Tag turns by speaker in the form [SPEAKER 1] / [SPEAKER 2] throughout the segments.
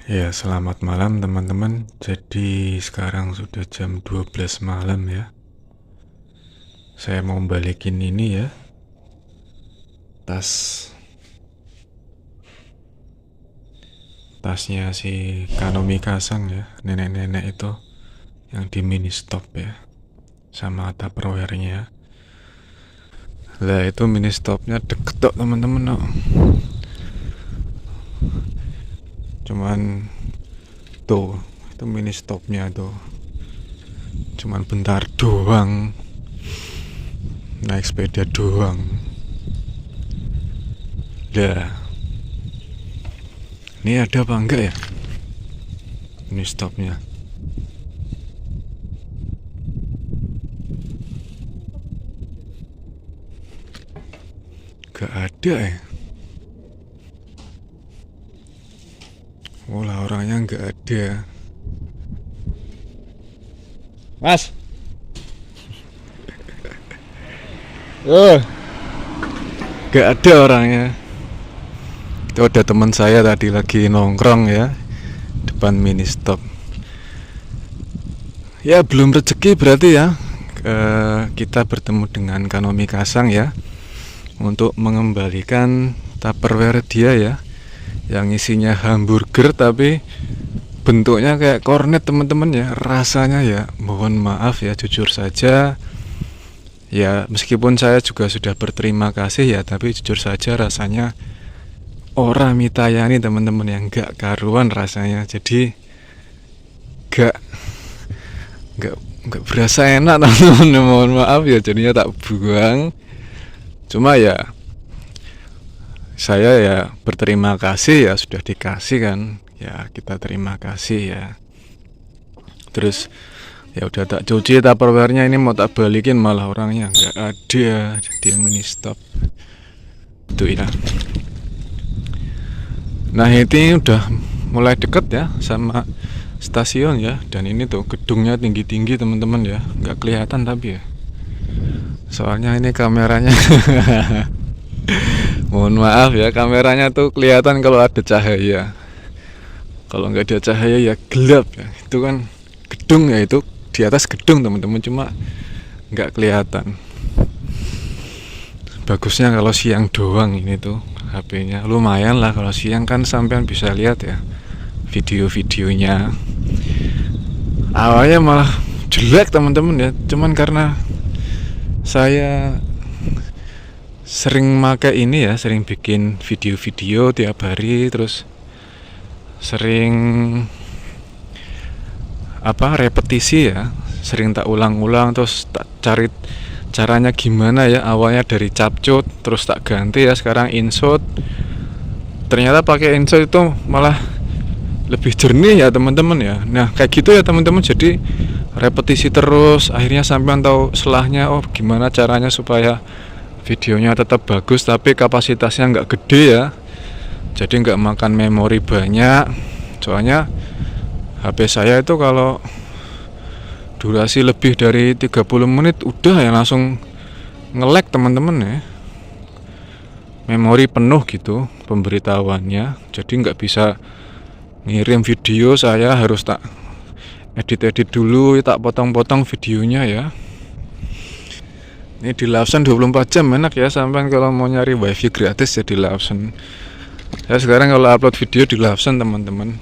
[SPEAKER 1] Ya, selamat malam teman-teman. Jadi sekarang sudah jam 12 malam ya. Saya mau balikin ini ya, tasnya si Kanomi Kasang ya, nenek-nenek itu yang di mini stop ya, sama Tupperware-nya. Lah itu mini stopnya deket kok teman-teman no. Cuman tuh, itu mini stopnya tuh. Cuman bentar doang. Naik sepeda doang. Dah. Ini ada apa enggak ya? Ini stopnya. Gak ada ya. Oh lah, orangnya gak ada. Mas. Gak ada orangnya. Itu ada teman saya tadi lagi nongkrong ya, depan mini stop. Ya belum rezeki berarti ya. Kita bertemu dengan Kanomi Kasang ya, untuk mengembalikan Tupperware dia ya, yang isinya hamburger tapi bentuknya kayak kornet teman-teman ya. Rasanya ya mohon maaf ya, jujur saja ya, meskipun saya juga sudah berterima kasih ya, tapi jujur saja rasanya ora mitayani teman-teman, yang gak karuan rasanya. Jadi gak berasa enak teman-teman, mohon maaf ya, jadinya tak buang. Cuma ya saya ya berterima kasih ya, sudah dikasih kan ya, kita terima kasih ya. Terus ya udah tak cuci Tupperware-nya, ini mau tak balikin malah orangnya nggak ada di mini stop itu ya. Nah ini udah mulai deket ya sama stasiun ya, dan ini tuh gedungnya tinggi-tinggi teman-teman ya, nggak kelihatan tapi ya, soalnya ini kameranya mohon maaf ya, kameranya tuh kelihatan kalau ada cahaya, kalau nggak ada cahaya ya gelap ya. Itu kan gedung ya, itu di atas gedung teman-teman, cuma nggak kelihatan. Bagusnya kalau siang doang ini tuh HP-nya, lumayan lah kalau siang kan sampean bisa lihat ya video-videonya. Awalnya malah jelek teman-teman ya, cuman karena saya sering make ini ya, sering bikin video-video tiap hari, terus sering repetisi ya, sering tak ulang-ulang, terus tak cari caranya gimana ya. Awalnya dari capcut, terus tak ganti ya sekarang InShot. Ternyata pakai InShot itu malah lebih jernih ya teman-teman ya. Nah kayak gitu ya teman-teman, jadi repetisi terus, akhirnya sampean tahu selahnya, oh gimana caranya supaya videonya tetap bagus tapi kapasitasnya nggak gede ya, jadi nggak makan memori banyak. Soalnya HP saya itu kalau durasi lebih dari 30 menit udah ya langsung nge-lag teman-teman ya, memori penuh gitu pemberitahuannya, jadi nggak bisa ngirim video. Saya harus tak edit dulu, tak potong-potong videonya ya. Ini di Lawson 24 jam enak ya, sampai kalau mau nyari wifi gratis ya di Lawson. Saya sekarang kalau upload video di Lawson teman-teman.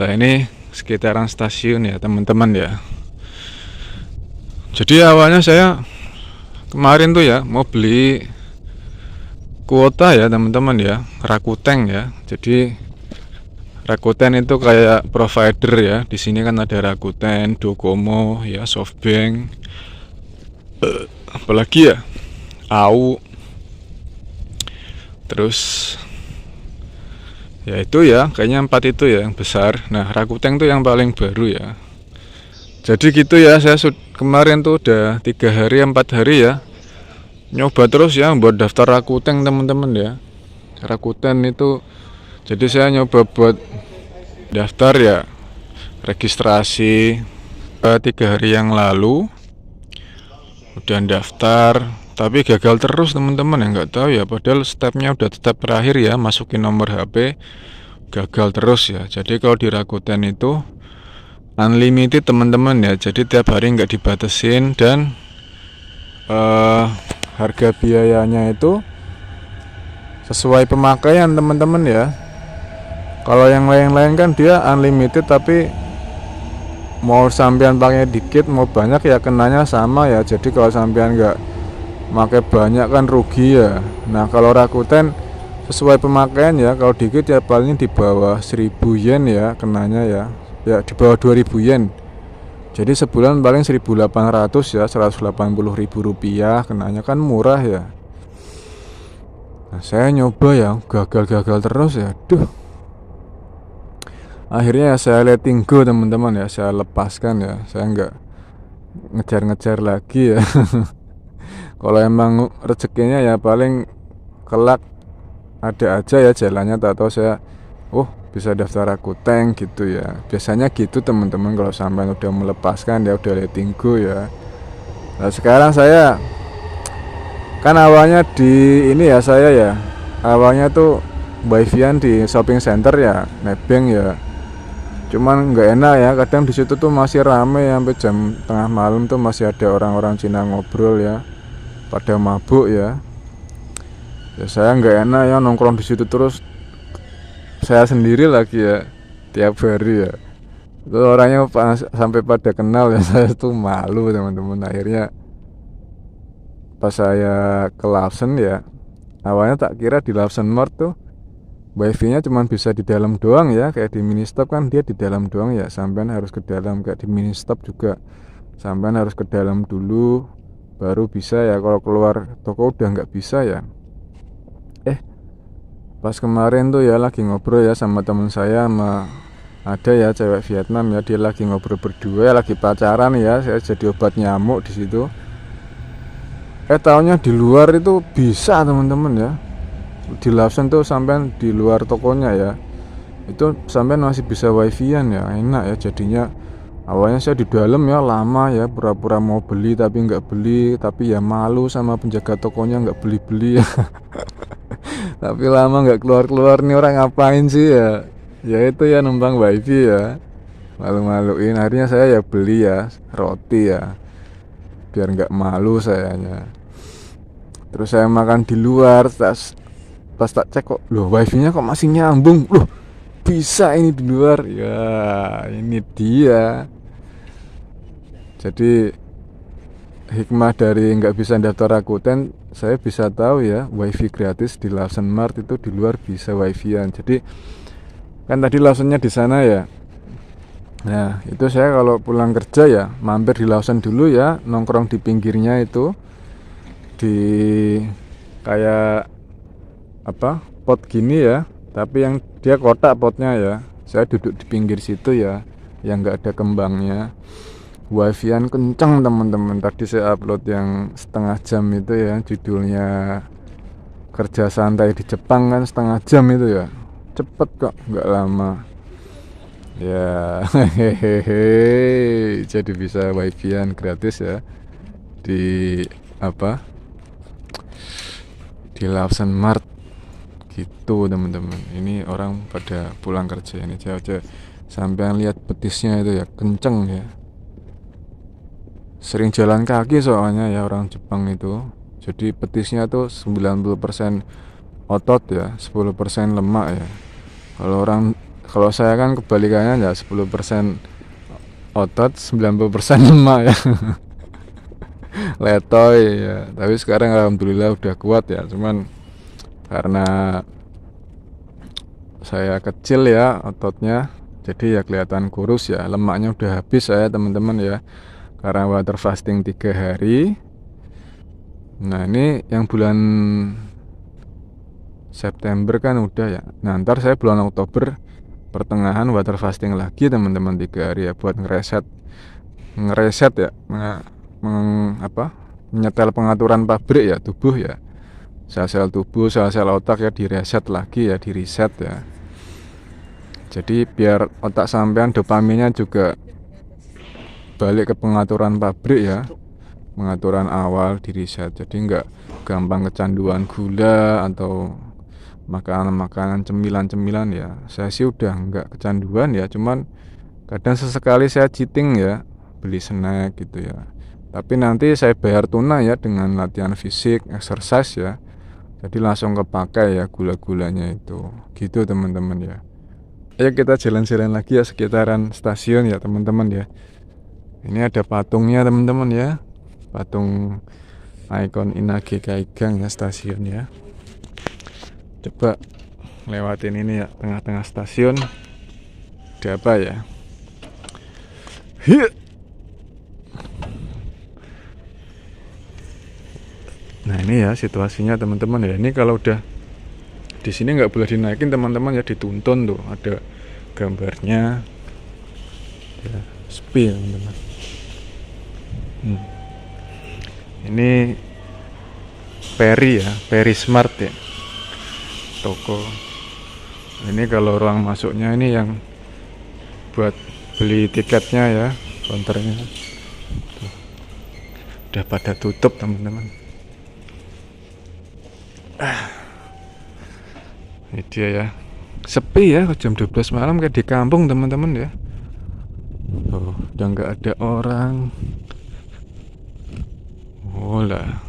[SPEAKER 1] Nah ini sekitaran stasiun ya teman-teman ya. Jadi awalnya saya kemarin tuh ya mau beli kuota ya teman-teman ya, Rakuten ya. Jadi Rakuten itu kayak provider ya. Di sini kan ada Rakuten, Docomo ya, Softbank, apalagi ya, AU. Terus ya itu ya, kayaknya 4 itu ya yang besar. Nah Rakuten tuh yang paling baru ya. Jadi gitu ya, saya kemarin tuh udah 3 hari 4 hari ya nyoba terus ya buat daftar Rakuten teman-teman ya. Rakuten itu, jadi saya nyoba buat daftar ya, registrasi 3 hari yang lalu udah daftar, tapi gagal terus teman-teman ya, nggak tahu ya, padahal stepnya udah tetap terakhir ya, masukin nomor HP gagal terus ya. Jadi kalau di Rakuten itu unlimited teman-teman ya, jadi tiap hari nggak dibatasin, dan harga biayanya itu sesuai pemakaian teman-teman ya. Kalau yang lain-lain kan dia unlimited, tapi mau sampean pakai dikit mau banyak ya kenanya sama ya. Jadi kalau sampean nggak pakai banyak kan rugi ya. Nah kalau Rakuten sesuai pemakaian ya, kalau dikit ya paling di bawah 1000 yen ya kenanya ya, di bawah 2000 yen. Jadi sebulan paling 1800 ya, 180.000 rupiah kenanya, kan murah ya. Nah, saya nyoba ya, gagal terus ya. Akhirnya ya saya letting go teman-teman ya, saya lepaskan ya, saya nggak ngejar-ngejar lagi ya. Kalau emang rezekinya ya paling kelak ada aja ya jalannya, tak tahu saya bisa daftar Rakuten gitu ya. Biasanya gitu teman-teman, kalau sampai udah melepaskan ya udah letting go ya. Nah sekarang saya kan awalnya di ini ya, saya ya awalnya tuh wifi-an di shopping center ya, nebeng ya. Cuman nggak enak ya, kadang di situ tuh masih rame sampai jam tengah malam tuh masih ada orang-orang Cina ngobrol ya, pada mabuk ya. Ya saya nggak enak ya nongkrong di situ terus, saya sendiri lagi ya tiap hari ya. Itu orangnya sampai pada kenal ya, saya tuh malu teman-teman. Akhirnya pas saya ke Lawson ya, awalnya tak kira di Lawson Mart tuh wifi-nya cuma bisa di dalam doang ya, kayak di Ministop kan dia di dalam doang ya, sampean harus ke dalam. Kayak di Ministop juga sampean harus ke dalam dulu baru bisa ya, kalau keluar toko udah nggak bisa ya. Pas kemarin tuh ya lagi ngobrol ya sama teman saya, sama ada ya cewek Vietnam ya, dia lagi ngobrol berdua ya, lagi pacaran ya, saya jadi obat nyamuk di situ. Taunya di luar itu bisa teman-teman ya, di Lawson tuh sampean di luar tokonya ya, itu sampean masih bisa wifi-an ya, enak ya jadinya. Awalnya saya di dalam ya lama ya, pura-pura mau beli tapi nggak beli, tapi ya malu sama penjaga tokonya nggak beli-beli ya. Tapi lama nggak keluar-keluar, nih orang ngapain sih ya, ya itu ya numpang wifi ya, malu-maluin. Akhirnya saya ya beli ya roti ya, biar nggak malu sayanya. Terus saya makan di luar, pas tak cek kok loh wifi-nya kok masih nyambung, loh bisa ini di luar ya. Ini dia, jadi hikmah dari nggak bisa daftar Rakuten, saya bisa tahu ya wifi gratis di Lawson Mart itu di luar bisa wifi-an. Jadi kan tadi Lawsonnya di sana ya, nah itu saya kalau pulang kerja ya mampir di Lawson dulu ya, nongkrong di pinggirnya itu, di kayak pot gini ya, tapi yang dia kotak potnya ya. Saya duduk di pinggir situ ya, yang nggak ada kembangnya. Wifi-an kencang teman-teman. Tadi saya upload yang setengah jam itu ya, judulnya kerja santai di Jepang kan, setengah jam itu ya, cepet kok, nggak lama ya. Hehehe, jadi bisa wifi-an gratis ya di di Lawson Mart gitu teman-teman. Ini orang pada pulang kerja ini, cewek-cewek sampai lihat betisnya itu ya, kenceng ya. Sering jalan kaki soalnya ya orang Jepang itu. Jadi betisnya tuh 90% otot ya, 10% lemak ya. Kalau saya kan kebalikannya ya, 10% otot, 90% lemak ya. Letoy ya. Tapi sekarang alhamdulillah udah kuat ya. Cuman karena saya kecil ya ototnya, jadi ya kelihatan kurus ya. Lemaknya udah habis saya teman-teman ya, karena water fasting 3 hari. Nah ini yang bulan September kan udah ya. Nah ntar saya bulan Oktober pertengahan water fasting lagi teman-teman 3 hari ya, buat ngereset ya, menyetel pengaturan pabrik ya, tubuh ya, sel-sel tubuh, sel-sel otak ya, direset lagi ya, di-reset ya. Jadi biar otak sampean dopaminnya juga balik ke pengaturan pabrik ya, pengaturan awal, di reset. Jadi nggak gampang kecanduan gula atau makanan-makanan cemilan-cemilan ya. Saya sih udah nggak kecanduan ya, cuman kadang sesekali saya cheating ya, beli snack gitu ya. Tapi nanti saya bayar tunai ya dengan latihan fisik, exercise ya. Jadi langsung kepakai ya gula-gulanya itu. Gitu teman-teman ya. Ayo kita jalan-jalan lagi ya sekitaran stasiun ya teman-teman ya. Ini ada patungnya teman-teman ya. Patung ikon Inage Kaigang ya stasiun ya. Coba lewatin ini ya, tengah-tengah stasiun. Ada apa ya? Hiu. Nah ini ya situasinya teman-teman ya. Ini kalau udah di sini nggak boleh dinaikin teman-teman ya, dituntun tuh. Ada gambarnya. Ya, sepi teman-teman. Ini Peri ya, Peri Smart ya. Toko. Ini kalau ruang masuknya ini yang buat beli tiketnya ya, counternya. Tuh. Udah pada tutup teman-teman. Ini dia ya. Sepi ya, jam 12 malam kayak di kampung teman-teman ya. Oh, udah nggak ada orang. Oh lah.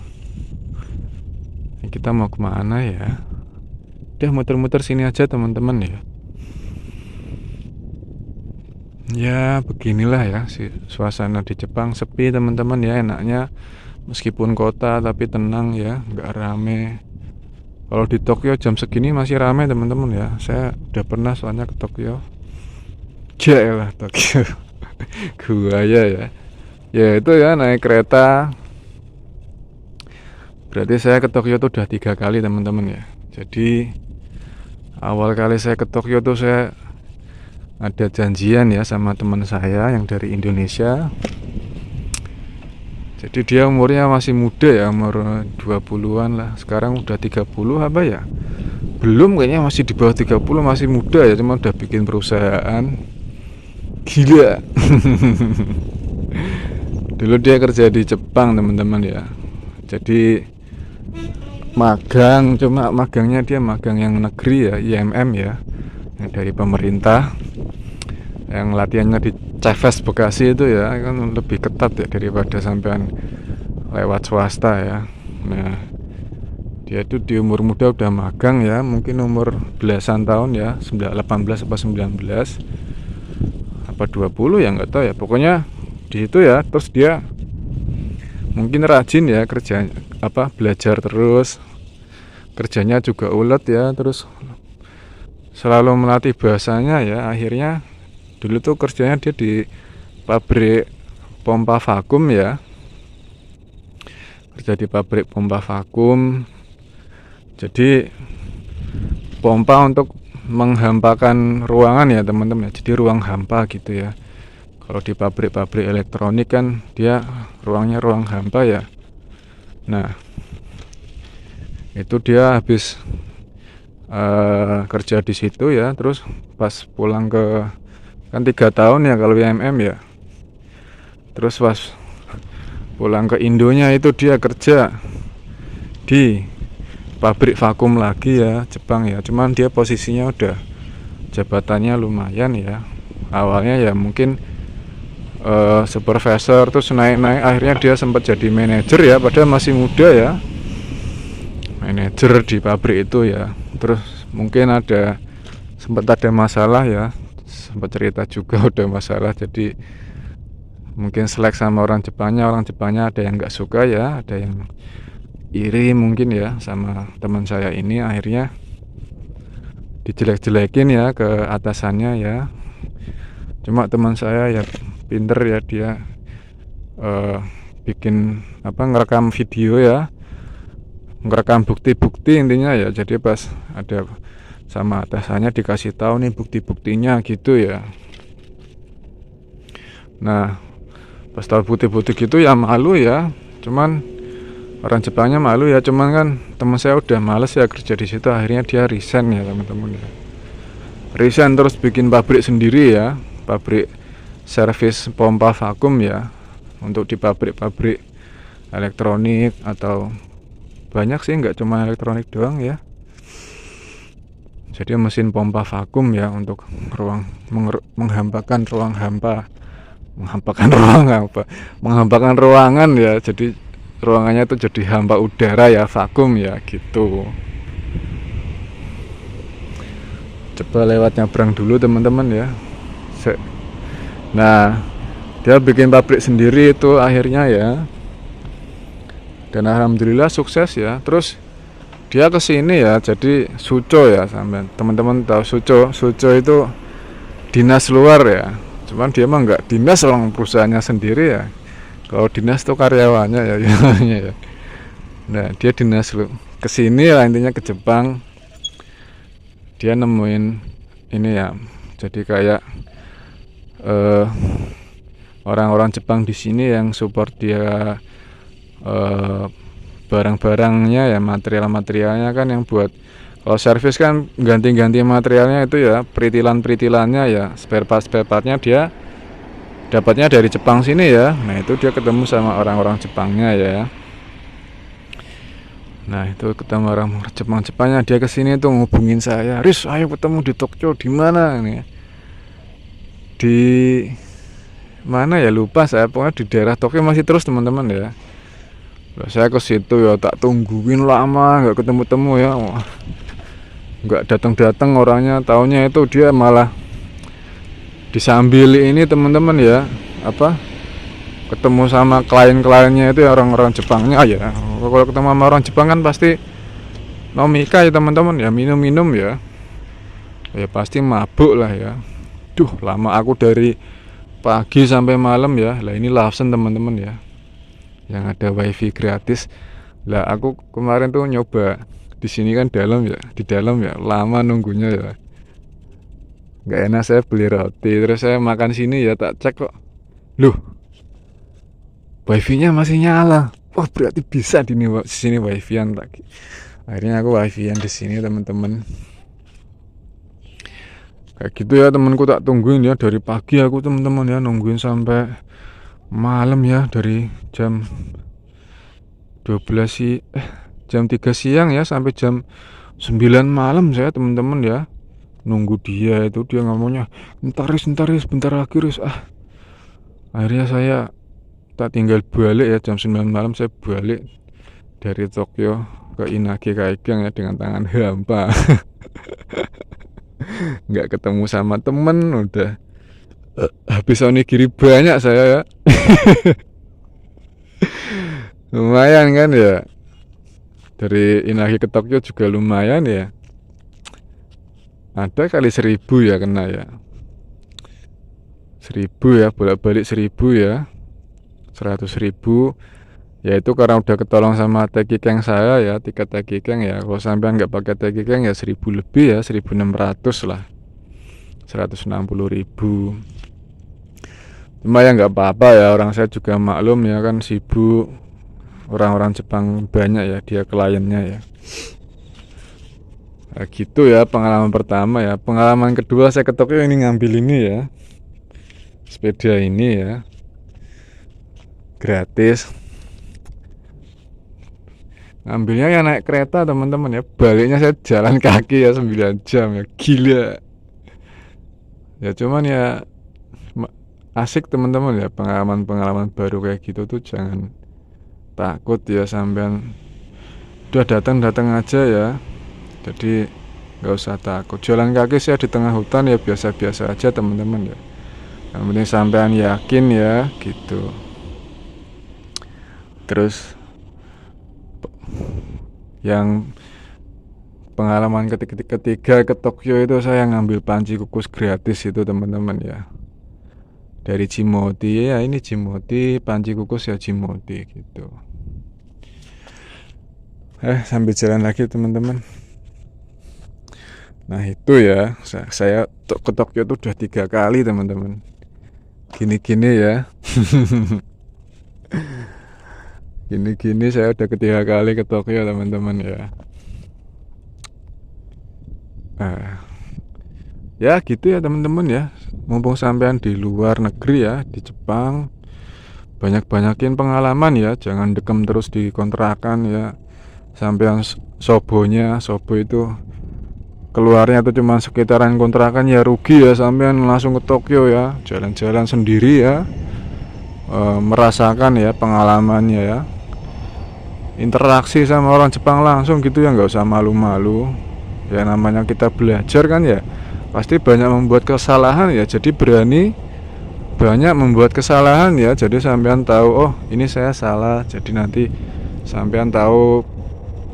[SPEAKER 1] Ini kita mau kemana ya? Udah muter-muter sini aja teman-teman ya. Ya beginilah ya suasana di Jepang, sepi teman-teman ya, enaknya meskipun kota tapi tenang ya, nggak rame. Kalau di Tokyo jam segini masih rame teman-teman ya. Saya udah pernah soalnya ke Tokyo. Jaelah Tokyo. Gua ya. Ya itu ya naik kereta. Berarti saya ke Tokyo tuh udah 3 kali teman-teman ya. Jadi awal kali saya ke Tokyo tuh saya ada janjian ya sama teman saya yang dari Indonesia. Jadi dia umurnya masih muda ya, umur 20-an lah. Sekarang udah 30 apa ya? Belum, kayaknya masih di bawah 30, masih muda ya, cuma udah bikin perusahaan. Gila. Dulu dia kerja di Jepang teman-teman ya. Jadi magang, cuma magangnya dia magang yang negeri ya, IMM ya, yang dari pemerintah. Yang latihannya di Cefes Bekasi itu ya kan lebih ketat ya daripada sampean lewat swasta ya. Nah dia itu di umur muda udah magang ya, mungkin umur belasan tahun ya, 18 apa 19 apa 20 ya nggak tahu ya, pokoknya di itu ya. Terus dia mungkin rajin ya kerja, apa belajar terus, kerjanya juga ulet ya, terus selalu melatih bahasanya ya. Akhirnya dulu tuh kerjanya dia di pabrik pompa vakum ya, kerja di pabrik pompa vakum. Jadi pompa untuk menghampakan ruangan ya teman-teman, jadi ruang hampa gitu ya. Kalau di pabrik-pabrik elektronik kan dia ruangnya ruang hampa ya. Nah itu dia habis kerja di situ ya, terus pas pulang ke, kan 3 tahun ya kalau IMM ya, terus pas pulang ke Indonya itu dia kerja di pabrik vakum lagi ya, Jepang ya. Cuman dia posisinya udah jabatannya lumayan ya, awalnya ya mungkin supervisor, terus naik-naik akhirnya dia sempat jadi manajer ya, padahal masih muda ya, manajer di pabrik itu ya. Terus mungkin sempat ada masalah ya, sempat cerita juga udah masalah, jadi mungkin selek sama orang Jepangnya ada yang nggak suka ya, ada yang iri mungkin ya sama teman saya ini. Akhirnya dijelek-jelekin ya ke atasannya ya. Cuma teman saya ya pinter ya, dia bikin ngerekam video ya, ngerekam bukti-bukti intinya ya. Jadi pas ada sama atasannya dikasih tahu nih bukti-buktinya gitu ya. Nah pas tahu bukti-bukti gitu ya malu ya, cuman orang Jepangnya malu ya. Cuman kan teman saya udah males ya kerja di situ, akhirnya dia resign ya teman-teman ya. Resign terus bikin pabrik sendiri ya, pabrik servis pompa vakum ya, untuk di pabrik-pabrik elektronik atau banyak sih, nggak cuma elektronik doang ya. Jadi mesin pompa vakum ya untuk menghampakan ruang hampa, menghampakan ruangan ya. Jadi ruangannya itu jadi hampa udara ya, vakum ya gitu. Coba lewat nyabrang dulu teman-teman ya. Nah, dia bikin pabrik sendiri itu akhirnya ya. Dan alhamdulillah sukses ya. Terus dia kesini ya, jadi Suco ya, sampai teman-teman tahu Suco itu dinas luar ya. Cuman dia mah nggak dinas, orang perusahaannya sendiri ya. Kalau dinas tuh karyawannya ya, ya. Nah dia dinas lu kesini lah, intinya ke Jepang. Dia nemuin ini ya, jadi kayak orang-orang Jepang di sini yang support dia barang-barangnya ya, material-materialnya kan, yang buat kalau servis kan ganti-ganti materialnya itu ya, peritilan-peritilannya ya, spare partnya dia dapatnya dari Jepang sini ya. Nah itu dia ketemu sama orang-orang Jepangnya ya. Nah itu ketemu orang Jepangnya, dia kesini tuh ngubungin saya, Riz ayo ketemu di Tokyo, di mana nih, di mana ya lupa saya, pokoknya di daerah Tokyo masih terus teman-teman ya. Saya ke situ ya, tak tungguin lama nggak ketemu-temu ya, nggak datang-datang orangnya. Taunya itu dia malah disambili ini teman-teman ya, apa, ketemu sama klien-kliennya itu ya, orang-orang Jepangnya ya. Kalau ketemu sama orang Jepang kan pasti nomika ya teman-teman ya, minum-minum ya, ya pasti mabuk lah ya. Duh lama aku dari pagi sampai malam ya. Lah ini Lawson teman-teman ya, yang ada wifi gratis. Lah aku kemarin tuh nyoba di sini kan dalam ya, di dalam ya lama nunggunya ya, nggak enak. Saya beli roti terus saya makan sini ya, tak cek kok, loh wifi-nya masih nyala. Wah berarti bisa di sini wifi-an lagi. Akhirnya aku wifi-an di sini teman-teman. Kayak gitu ya temanku, tak tungguin ya dari pagi aku teman-teman ya, nungguin sampai malam ya, dari jam 12 jam 3 siang ya sampai jam 9 malam saya teman-teman ya nunggu dia. Itu dia ngomongnya ntar Riz bentar lagi Riz. Akhirnya saya tak tinggal balik ya, jam 9 malam saya balik dari Tokyo ke Inage Kaigang ya dengan tangan hampa. Nggak ketemu sama temen, udah habis onigiri banyak saya ya. Lumayan kan ya, dari Inage ke Tokyo juga lumayan ya, ada kali 1.000 ya kena ya, 1.000 ya, bolak-balik 1.000 ya, 100.000 ya. Itu karena udah ketolong sama Tekikeng saya ya, tiket Tekikeng ya. Kalau sampai nggak pakai Tekikeng ya 1.000 lebih ya, 1.600 lah, 160.000. Cuma ya nggak apa-apa ya, orang saya juga maklum ya kan, sibuk, orang-orang Jepang banyak ya dia kliennya ya. Nah, gitu ya pengalaman pertama ya. Pengalaman kedua saya ke Tokyo ini ngambil ini ya, sepeda ini ya, gratis. Ngambilnya ya naik kereta teman-teman ya, baliknya saya jalan kaki ya 9 jam ya, gila ya. Cuman ya asik teman-teman ya, pengalaman baru kayak gitu tuh jangan takut ya, sampean udah datang aja ya, jadi nggak usah takut. Jalan kaki saya di tengah hutan ya biasa-biasa aja teman-teman ya, yang penting sampean yakin ya gitu. Terus yang pengalaman ketiga ke Tokyo itu saya ngambil panci kukus gratis itu teman-teman ya, dari Jimoti ya. Ini Jimoti, panci kukus ya Jimoti gitu. Sambil jalan lagi teman-teman. Nah itu ya, saya ke Tokyo itu udah 3 kali teman-teman, gini-gini ya. Gini saya udah ketiga kali ke Tokyo teman-teman ya. Ya gitu ya teman-teman ya, mumpung sampean di luar negeri ya, di Jepang, banyak-banyakin pengalaman ya, jangan dekem terus di kontrakan ya. Sampean sobo itu keluarnya tuh cuma sekitaran kontrakan ya rugi ya, sampean langsung ke Tokyo ya, jalan-jalan sendiri ya, merasakan ya pengalamannya ya, interaksi sama orang Jepang langsung gitu ya, nggak usah malu-malu ya, namanya kita belajar kan ya, pasti banyak membuat kesalahan ya, jadi berani banyak membuat kesalahan ya, jadi sampean tahu oh ini saya salah, jadi nanti sampean tahu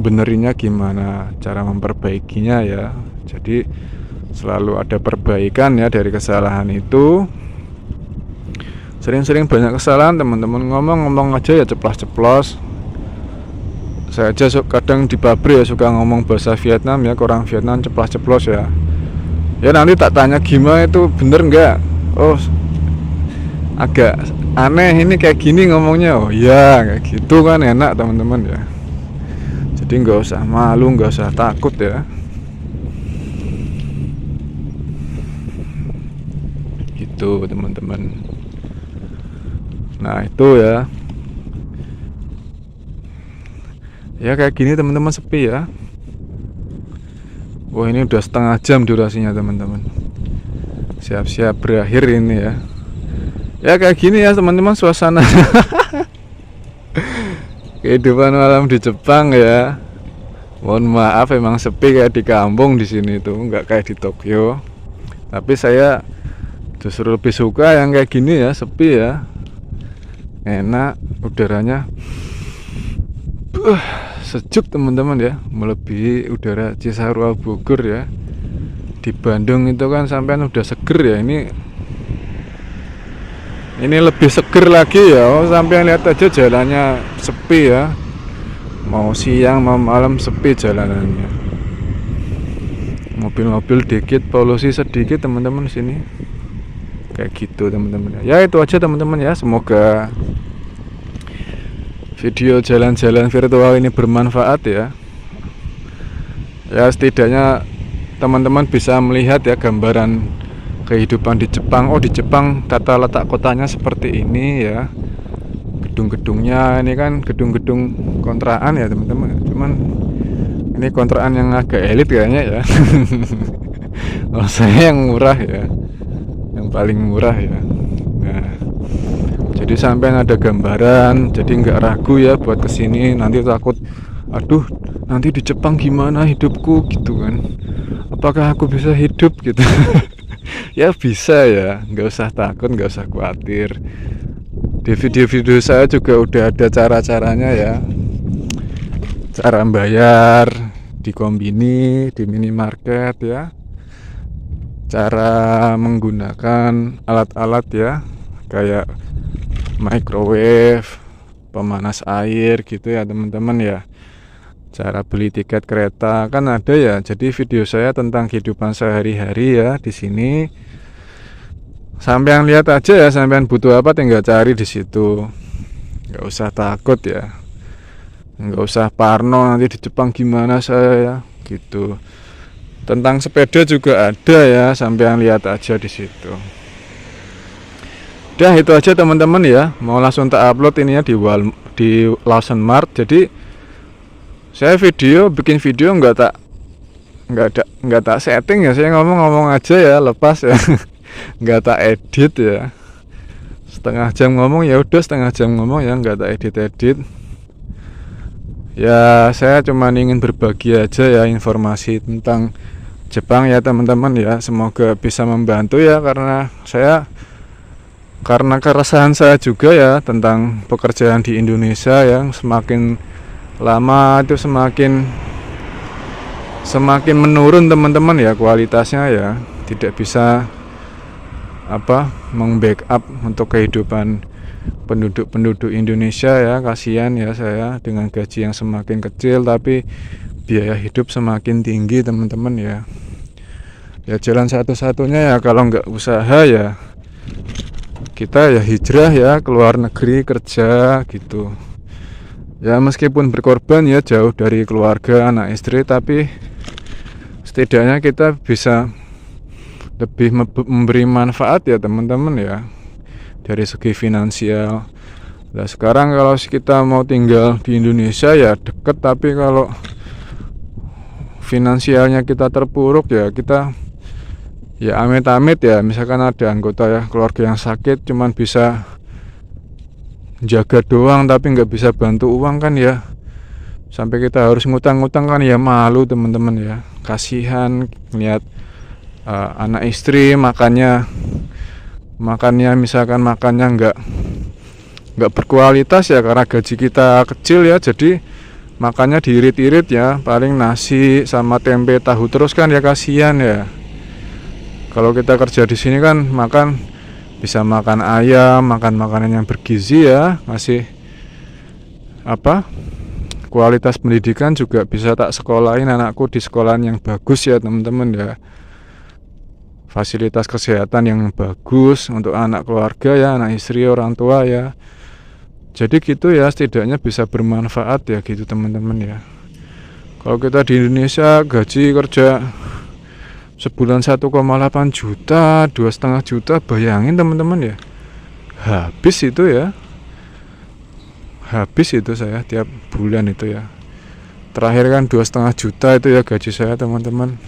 [SPEAKER 1] benerinnya gimana, cara memperbaikinya ya. Jadi selalu ada perbaikan ya dari kesalahan itu. Sering-sering banyak kesalahan teman-teman, ngomong aja ya ceplas-ceplos. Saya aja kadang di pabrik ya suka ngomong bahasa Vietnam ya, ke orang Vietnam ceplas-ceplos ya. Ya nanti tak tanya gimana itu bener nggak? Oh agak aneh ini kayak gini ngomongnya, oh ya kayak gitu kan, enak teman-teman ya. Jadi nggak usah malu, nggak usah takut ya. Gitu teman-teman. Nah itu ya. Ya kayak gini teman-teman, sepi ya. Wah ini udah setengah jam durasinya teman-teman. Siap-siap berakhir ini ya. Ya kayak gini ya teman-teman suasana kehidupan malam di Jepang ya. Mohon maaf emang sepi kayak di kampung di sini tuh, nggak kayak di Tokyo. Tapi saya justru lebih suka yang kayak gini ya, sepi ya. Enak, udaranya sejuk teman-teman ya, melebihi udara Cisarua Bogor ya. Di Bandung itu kan sampean udah seger ya, ini lebih seger lagi ya. Oh, sampean lihat aja jalannya sepi ya, mau siang mau malam sepi jalanannya, mobil-mobil dikit, polusi sedikit teman-teman sini. Kayak gitu teman-teman ya. Itu aja teman-teman ya, semoga video jalan-jalan virtual ini bermanfaat ya. Ya setidaknya teman-teman bisa melihat ya gambaran kehidupan di Jepang. Oh di Jepang tata letak kotanya seperti ini ya. Gedung-gedungnya ini kan gedung-gedung kontrakan ya teman-teman. Cuman ini kontrakan yang agak elit kayaknya ya. Oh saya yang murah ya, yang paling murah ya. Nah jadi sampai ada gambaran, jadi nggak ragu ya buat kesini. Nanti takut, aduh nanti di Jepang gimana hidupku gitu kan, apakah aku bisa hidup gitu. Ya bisa ya, nggak usah takut, nggak usah khawatir. Di video-video saya juga udah ada cara-caranya ya, cara bayar di kombini, di minimarket ya, cara menggunakan alat-alat ya, kayak microwave, pemanas air gitu ya teman-teman ya. Cara beli tiket kereta kan ada ya. Jadi video saya tentang kehidupan sehari-hari ya di sini. Sampean lihat aja ya, sampean butuh apa tinggal cari di situ. Nggak usah takut ya. Nggak usah parno nanti di Jepang gimana saya ya gitu. Tentang sepeda juga ada ya, sampean lihat aja di situ. Udah itu aja teman-teman ya, mau langsung tak upload ini ya di Lawson Mart. Jadi saya bikin video nggak tak setting ya, saya ngomong aja ya, lepas ya. Nggak tak edit ya, setengah jam ngomong ya udah setengah jam ngomong ya, nggak tak edit ya. Saya cuma ingin berbagi aja ya informasi tentang Jepang ya teman-teman ya, semoga bisa membantu ya, karena keresahan saya juga ya tentang pekerjaan di Indonesia yang semakin lama itu semakin menurun teman-teman ya, kualitasnya ya, tidak bisa membackup untuk kehidupan penduduk Indonesia ya. Kasihan ya saya dengan gaji yang semakin kecil tapi biaya hidup semakin tinggi teman-teman ya. Ya jalan satu-satunya ya kalau nggak usaha ya kita ya hijrah ya, keluar negeri kerja gitu ya, meskipun berkorban ya jauh dari keluarga anak istri, tapi setidaknya kita bisa lebih memberi manfaat ya teman-teman ya dari segi finansial. Nah sekarang kalau kita mau tinggal di Indonesia ya deket, tapi kalau finansialnya kita terpuruk ya, kita ya amit-amit ya, misalkan ada anggota ya keluarga yang sakit cuman bisa jaga doang tapi nggak bisa bantu uang kan ya, sampai kita harus ngutang-ngutang kan ya, malu teman-teman ya. Kasihan lihat anak istri makannya misalkan makannya nggak berkualitas ya, karena gaji kita kecil ya, jadi makannya diirit-irit ya, paling nasi sama tempe tahu terus kan ya, kasihan ya. Kalau kita kerja di sini kan bisa makan ayam, makan makanan yang bergizi ya, ngasih kualitas pendidikan juga bisa tak sekolahin anakku di sekolahan yang bagus ya teman-teman ya. Fasilitas kesehatan yang bagus untuk anak keluarga ya, anak istri, orang tua ya. Jadi gitu ya, setidaknya bisa bermanfaat ya gitu teman-teman ya. Kalau kita di Indonesia gaji kerja sebulan 1,8 juta, 2,5 juta, bayangin teman-teman ya. Habis itu saya tiap bulan itu ya. Terakhir kan 2,5 juta itu ya gaji saya teman-teman,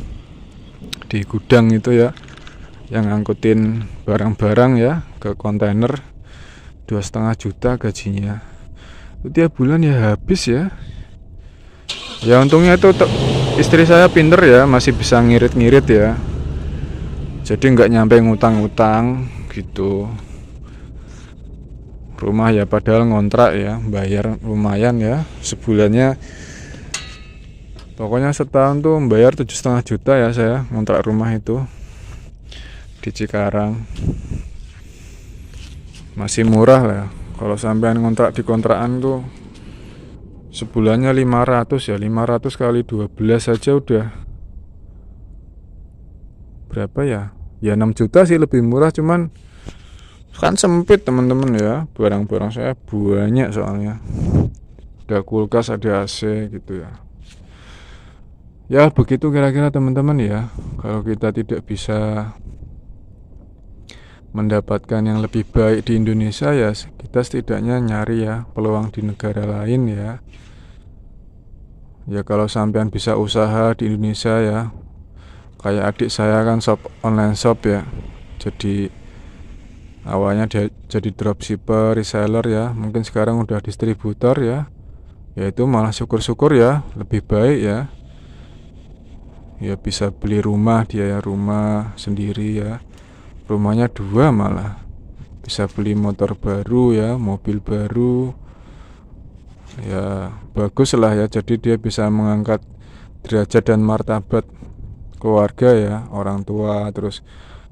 [SPEAKER 1] di gudang itu ya, yang ngangkutin barang-barang ya ke kontainer. 2,5 juta gajinya itu tiap bulan ya, habis ya. Ya untungnya itu istri saya pinter ya, masih bisa ngirit-ngirit ya, jadi nggak nyampe ngutang-ngutang gitu. Rumah ya padahal ngontrak ya, bayar lumayan ya sebulannya, pokoknya setahun tuh bayar 7,5 juta ya saya ngontrak rumah itu di Cikarang. Masih murah lah. Kalau sampean ngontrak di kontrakan tuh sebulannya 500 ya, 500 kali 12 saja udah berapa ya? Ya 6 juta sih, lebih murah, cuman kan sempit teman-teman ya. Barang-barang saya banyak soalnya. Ada kulkas, ada AC gitu ya. Ya begitu kira-kira teman-teman ya. Kalau kita tidak bisa mendapatkan yang lebih baik di Indonesia ya, kita setidaknya nyari ya peluang di negara lain ya. Ya kalau sampean bisa usaha di Indonesia ya, kayak adik saya kan online shop ya, jadi awalnya dia jadi dropshipper, reseller ya, mungkin sekarang udah distributor ya. Ya itu malah syukur-syukur ya, lebih baik ya. Ya bisa beli rumah dia ya, rumah sendiri ya, rumahnya 2 malah, bisa beli motor baru ya, mobil baru ya, bagus lah ya. Jadi dia bisa mengangkat derajat dan martabat keluarga ya, orang tua, terus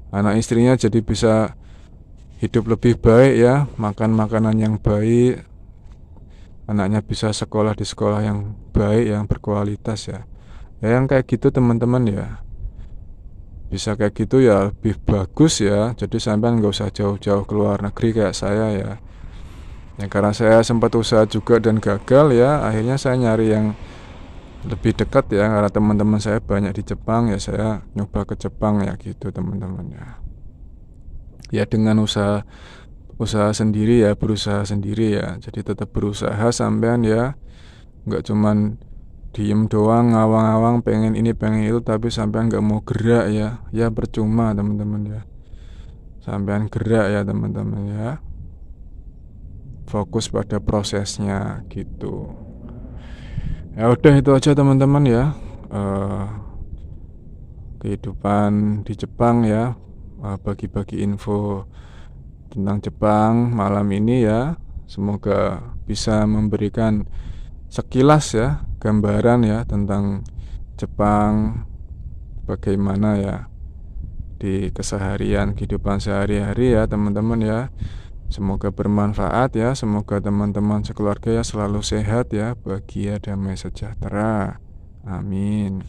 [SPEAKER 1] anak istrinya jadi bisa hidup lebih baik ya, makan makanan yang baik, anaknya bisa sekolah di sekolah yang baik, yang berkualitas ya. Ya yang kayak gitu teman-teman ya, bisa kayak gitu ya lebih bagus ya. Jadi sampean nggak usah jauh-jauh ke luar negeri kayak saya ya. Ya karena saya sempat usaha juga dan gagal ya, akhirnya saya nyari yang lebih dekat ya, karena teman-teman saya banyak di Jepang ya, saya nyoba ke Jepang ya gitu teman-teman ya. Ya dengan usaha sendiri ya, berusaha sendiri ya. Jadi tetap berusaha sampean ya, nggak cuman diem doang ngawang-ngawang pengen ini pengen itu tapi sampean nggak mau gerak ya, ya percuma teman-teman ya. Sampean gerak ya teman-teman ya, fokus pada prosesnya gitu. Ya udah itu aja teman-teman ya, kehidupan di Jepang ya, bagi-bagi info tentang Jepang malam ini ya. Semoga bisa memberikan sekilas ya gambaran ya tentang Jepang, bagaimana ya di keseharian kehidupan sehari-hari ya teman-teman ya. Semoga bermanfaat ya, semoga teman-teman sekeluarga ya selalu sehat ya, bahagia, damai, sejahtera. Amin.